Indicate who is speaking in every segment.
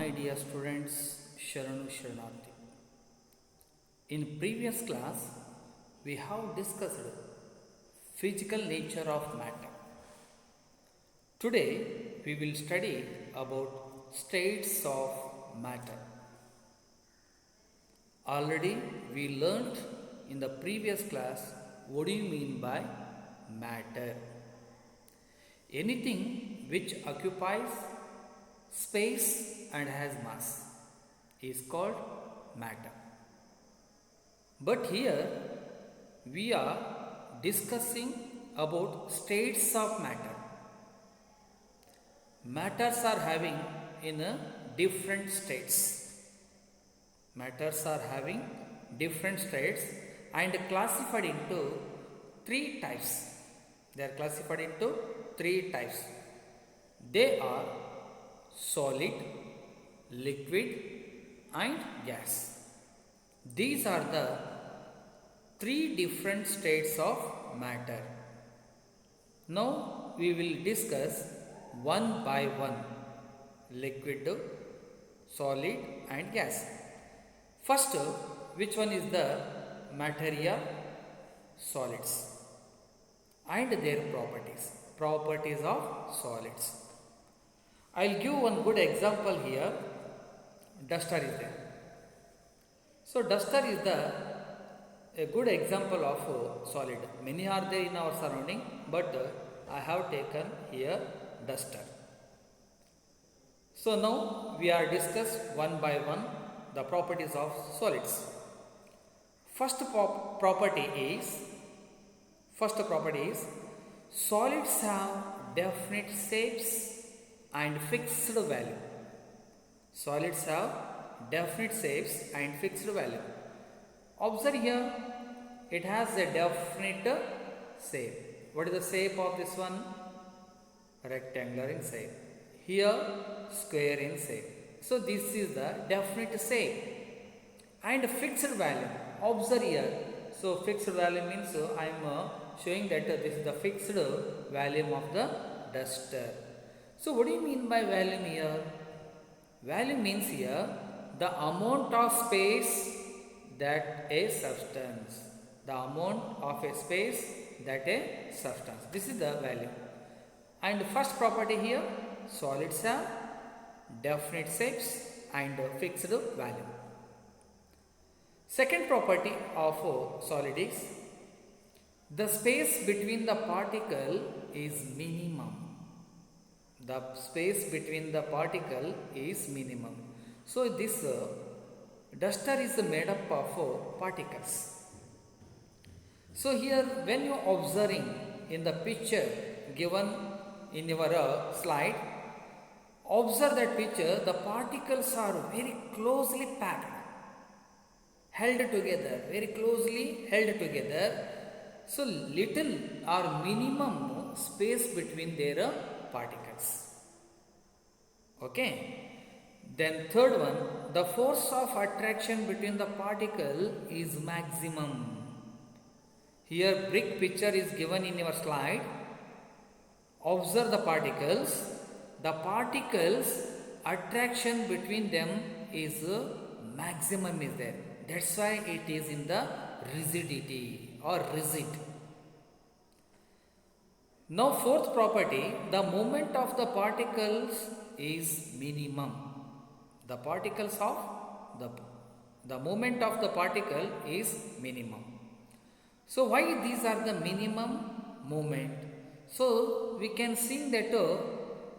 Speaker 1: my dear students, Sharanu Sharanarthi. In previous class, we have discussed physical nature of matter. Today, we will study about states of matter. Already, we learnt in the previous class what do you mean by matter. Anything which occupies space and has mass is called matter. But here we are discussing about states of matter. Matters are having in different states. Matters are having different states and classified into three types. They are classified into three types. They are solid, liquid and gas. These are the three different states of matter. Now we will discuss one by one: liquid, solid and gas. First, which one is the materia? Solids and their properties of solids. I'll give one good example here. Duster is there. So duster is a good example of solid. Many are there in our surrounding, but I have taken here duster. So now we are discuss one by one the properties of solids. First property is solids have definite shapes and fixed value. Solids have definite shapes and fixed value. Observe here, it has a definite shape. What is the shape of this one? Rectangular in shape. Here, square in shape. So this is the definite shape and fixed value. Observe here. So fixed value means I am showing that this is the fixed volume of the duster. So what do you mean by volume here? Volume means here the amount of space that a substance. The amount of a space that a substance. This is the value. And first property here, solids have definite shapes and fixed value. Second property of solid is the space between the particle is minimum. The space between the particle is minimum. So this duster is made up of particles. So here when you are observing in the picture given in your slide, observe that picture, the particles are very closely packed, held together, very closely held together. So little or minimum space between their particles. Okay. Then third one, the force of attraction between the particle is maximum. Here brick picture is given in your slide. Observe the particles. The particles attraction between them is maximum is there. That's why it is in the rigidity or rigid. Now fourth property, the moment of the particles is minimum. The particles of the moment of the particle is minimum. So why these are the minimum moment? So we can see that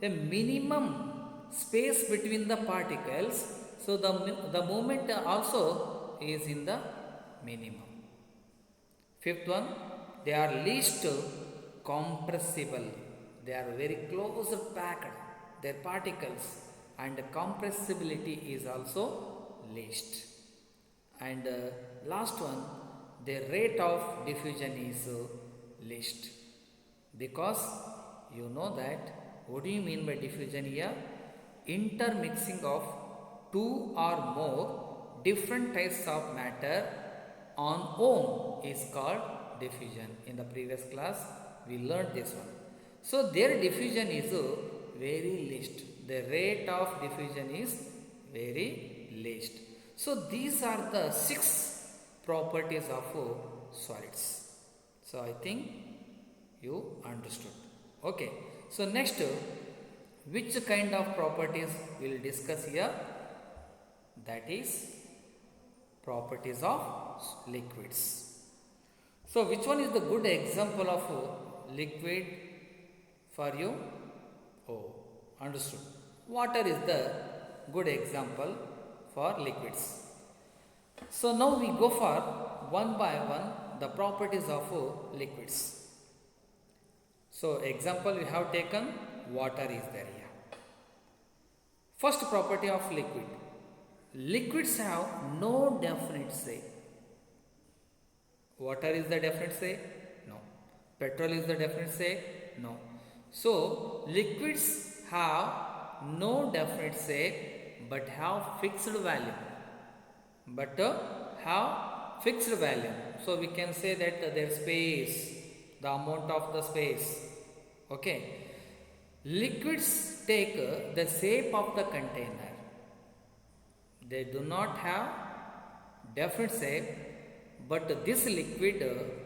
Speaker 1: a minimum space between the particles. So the moment also is in the minimum. Fifth one, they are least compressible. They are very close packed, their particles, and compressibility is also least. And last one, the rate of diffusion is least. Because you know that, what do you mean by diffusion here? Intermixing of two or more different types of matter on own is called diffusion. In the previous class, we learned this one. So their diffusion is very least. The rate of diffusion is very least. So these are the 6 properties of solids. So I think you understood. Okay. So next, which kind of properties we will discuss here? That is properties of liquids. So which one is the good example of liquid for you? Oh, understood. Water is the good example for liquids. So now we go for one by one the properties of liquids. So example we have taken, water is there here. First property of liquid. Liquids have no definite say. Water is the definite say? No. Petrol is the definite say? No. So liquids have no definite say but have fixed value. So we can say that their space, the amount of the space. Okay. Liquids take the shape of the container. They do not have definite shape, but this liquid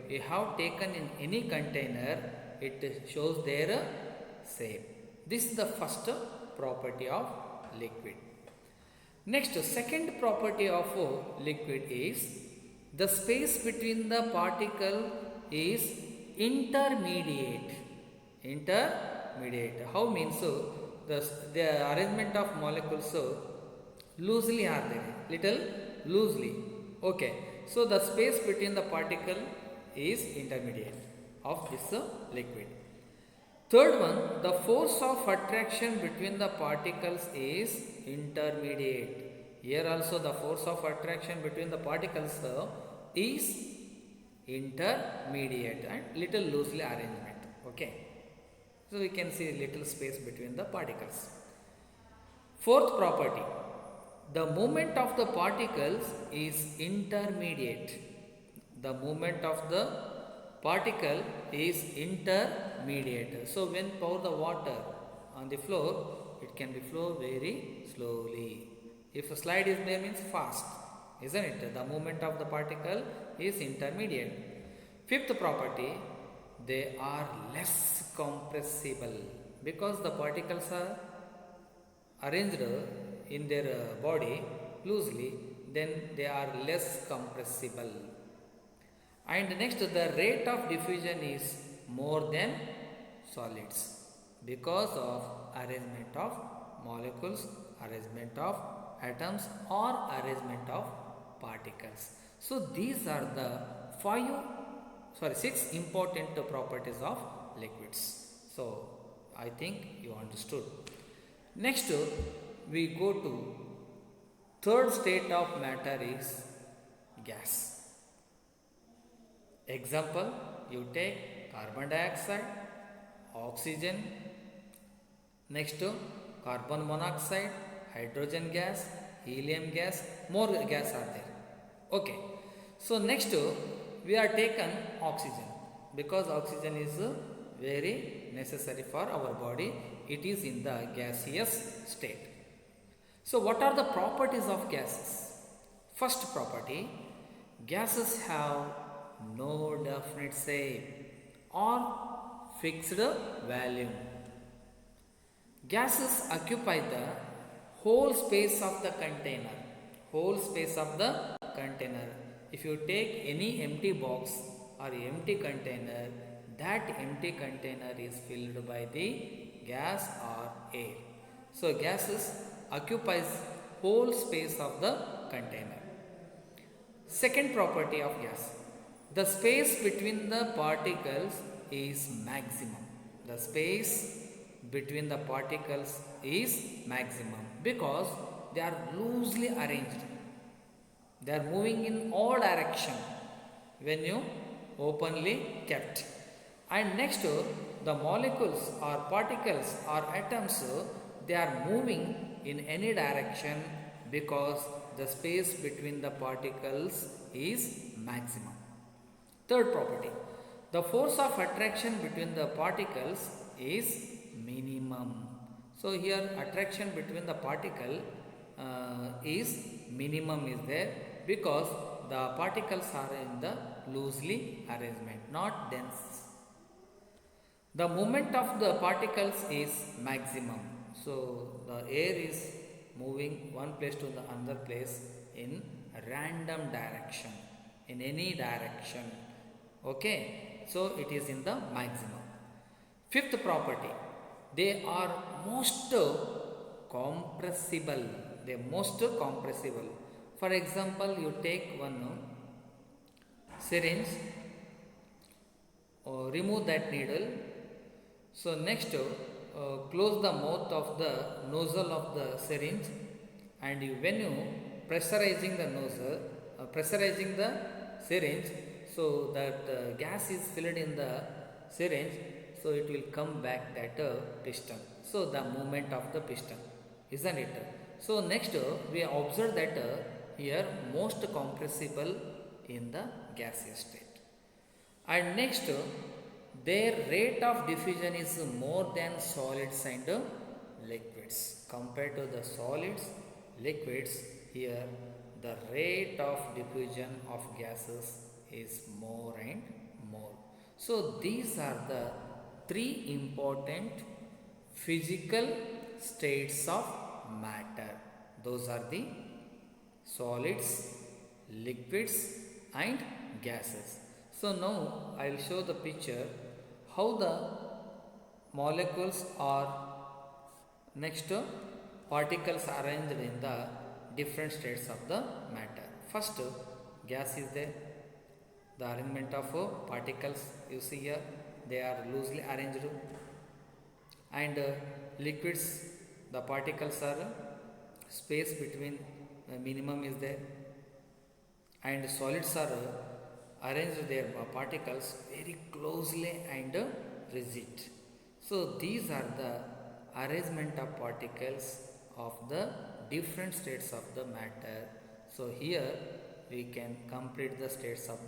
Speaker 1: you have taken in any container, it shows their shape. This is the first property of liquid. Next, second property of liquid is the space between the particle is intermediate. Intermediate. How means the arrangement of molecules loosely are there, little loosely. Okay. So the space between the particle is intermediate of this liquid. Third one, the force of attraction between the particles is intermediate. Here also the force of attraction between the particles is intermediate and little loosely arrangement. Okay. So we can see little space between the particles. Fourth property, the movement of the particles is intermediate. The movement of the particle is intermediate. So when pour the water on the floor, it can be flow very slowly. If a slide is there means fast, isn't it? The movement of the particle is intermediate. Fifth property, they are less compressible because the particles are arranged in their body loosely, then they are less compressible. And next, the rate of diffusion is more than solids because of arrangement of molecules, arrangement of atoms or arrangement of particles. So these are the 6 important properties of liquids. So I think you understood. Next, we go to third state of matter is gas. Example, you take carbon dioxide, oxygen, next carbon monoxide, hydrogen gas, helium gas, more gas are there. Okay. So next we are taken oxygen because oxygen is very necessary for our body. It is in the gaseous state. So what are the properties of gases? First property, gases have no definite shape or fixed volume. Gases occupy the whole space of the container. Whole space of the container. If you take any empty box or empty container, that empty container is filled by the gas or air. So gases occupies whole space of the container. Second property of gas, the space between the particles is maximum. The space between the particles is maximum because they are loosely arranged. They are moving in all direction when you openly kept. And next, the molecules or particles or atoms, they are moving in any direction because the space between the particles is maximum. Third property, the force of attraction between the particles is minimum. So here attraction between the particle is minimum is there, because the particles are in the loosely arrangement, not dense. The movement of the particles is maximum. So the air is moving one place to the another place in random direction, in any direction. Okay, so it is in the maximum. Fifth property, they are most compressible. They are most compressible. For example, you take one syringe, remove that needle. So next, close the mouth of the nozzle of the syringe, and when you pressurizing the nozzle, pressurizing the syringe, so that gas is filled in the syringe, so it will come back that piston. So the movement of the piston, isn't it? So next, we observe that here most compressible in the gaseous state. And next, their rate of diffusion is more than solids and liquids. Compared to the solids, liquids, here the rate of diffusion of gases is more and more. So these are the three important physical states of matter. Those are the solids, liquids and gases. So now I will show the picture how the molecules are next particles arranged in the different states of the matter. First, gas is there. The arrangement of particles you see here, they are loosely arranged, and liquids, the particles are space between minimum is there, and solids are arranged their particles very closely and rigid. So these are the arrangement of particles of the different states of the matter. So here we can complete the states of the